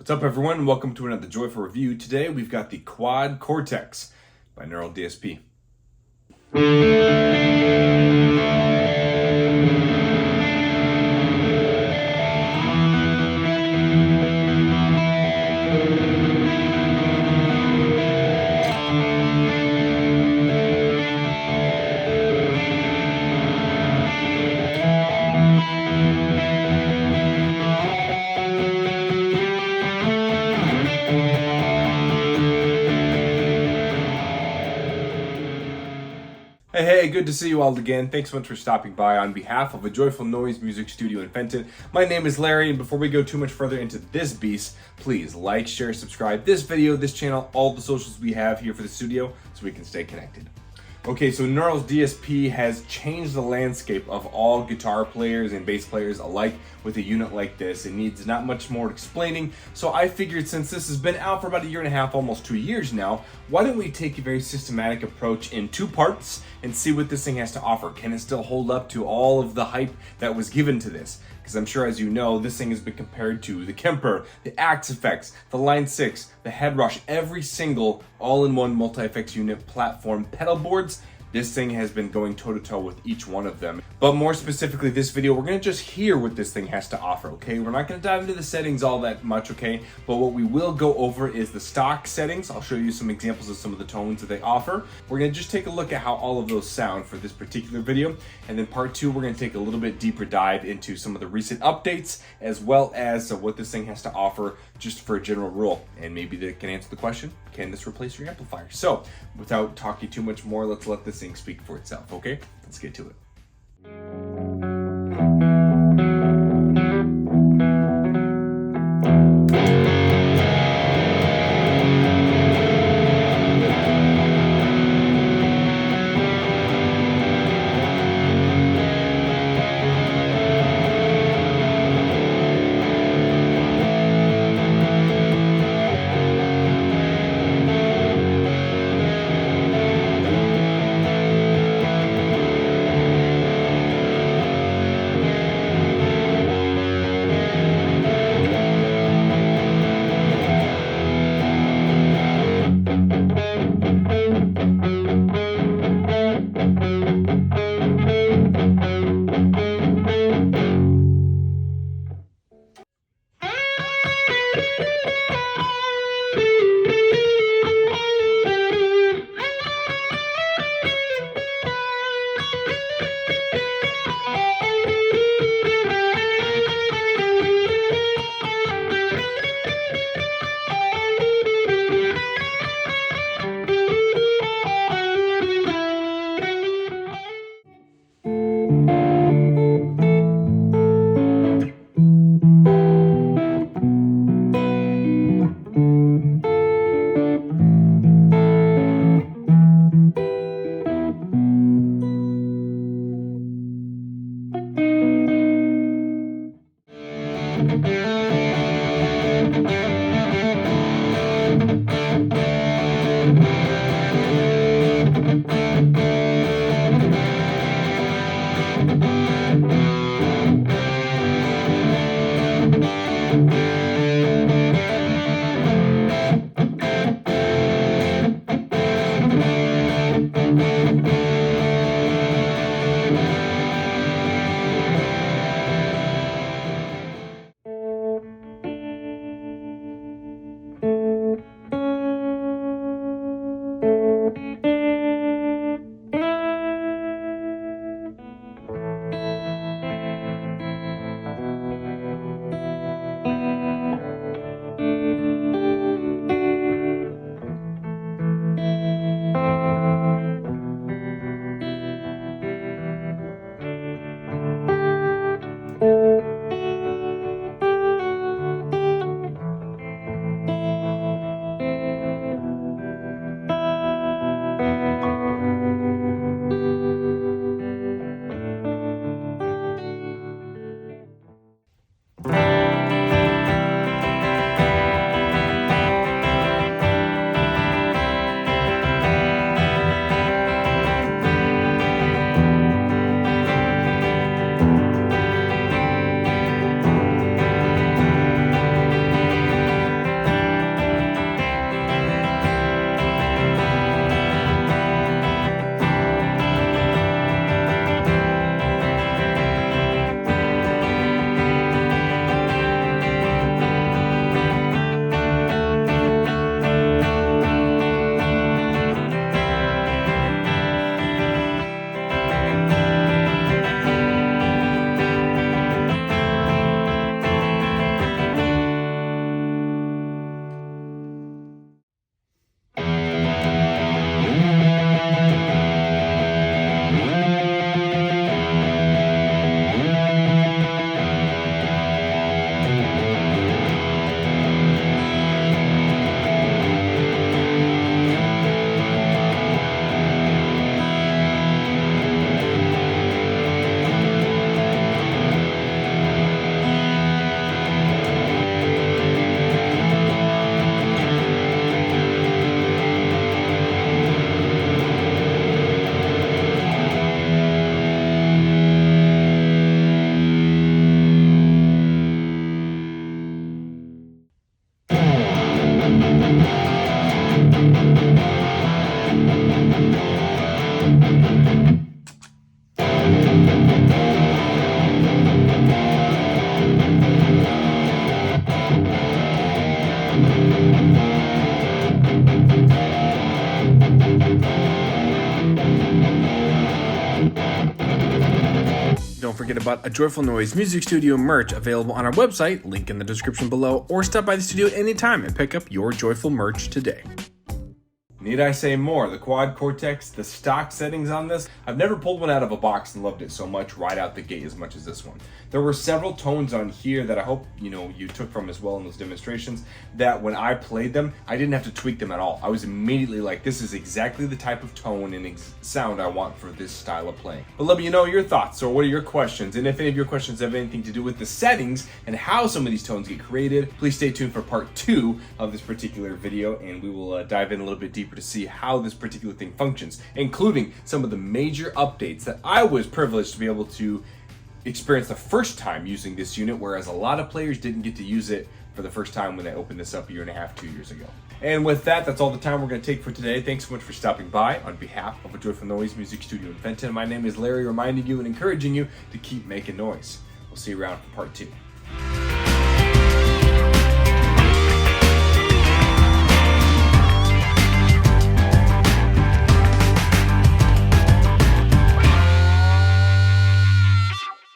What's up, everyone? Welcome to another joyful review. Today we've got the Quad Cortex by Neural DSP. Hey, good to see you all again. Thanks so much for stopping by on behalf of A Joyful Noise Music Studio in Fenton. My name is Larry, and before we go too much further into this beast, please like, share, subscribe this video, this channel, all the socials we have here for the studio so we can stay connected. Okay, so Neural's DSP has changed the landscape of all guitar players and bass players alike with a unit like this. It needs not much more explaining, so I figured since this has been out for about a year and a half, almost 2 years now, why don't we take a very systematic approach in two parts and see what this thing has to offer. Can it still hold up to all of the hype that was given to this? Because I'm sure, as you know, this thing has been compared to the Kemper, the Axe Effects, the Line 6, the Head Rush, every single all-in-one multi-effects unit platform pedal boards. This thing has been going toe-to-toe with each one of them. But more specifically, this video, we're gonna just hear what this thing has to offer, okay? We're not gonna dive into the settings all that much, okay? But what we will go over is the stock settings. I'll show you some examples of some of the tones that they offer. We're gonna just take a look at how all of those sound for this particular video. And then part two, we're gonna take a little bit deeper dive into some of the recent updates, as well as what this thing has to offer just for a general rule. And maybe that can answer the question, can this replace your amplifier? So without talking too much more, let's let this thing speak for itself, okay? Let's get to it. forget about a Joyful Noise Music Studio merch available on our website, link in the description below, or stop by the studio anytime and pick up your Joyful merch today. Need I say more? The Quad Cortex, the stock settings on this, I've never pulled one out of a box and loved it so much right out the gate as much as this one. There were several tones on here that I hope you took from as well in those demonstrations, that when I played them, I didn't have to tweak them at all. I was immediately like, this is exactly the type of tone and sound I want for this style of playing. But let me know your thoughts, or what are your questions, and if any of your questions have anything to do with the settings and how some of these tones get created, please stay tuned for part 2 of this particular video, and we will dive in a little bit deeper to see how this particular thing functions, including some of the major updates that I was privileged to be able to experience the first time using this unit, whereas a lot of players didn't get to use it for the first time when they opened this up 1.5 years, 2 years ago. And with that, that's all the time we're going to take for today. Thanks so much for stopping by. On behalf of a Joyful Noise Music Studio in Fenton, my name is Larry, reminding you and encouraging you to keep making noise. We'll see you around for part 2.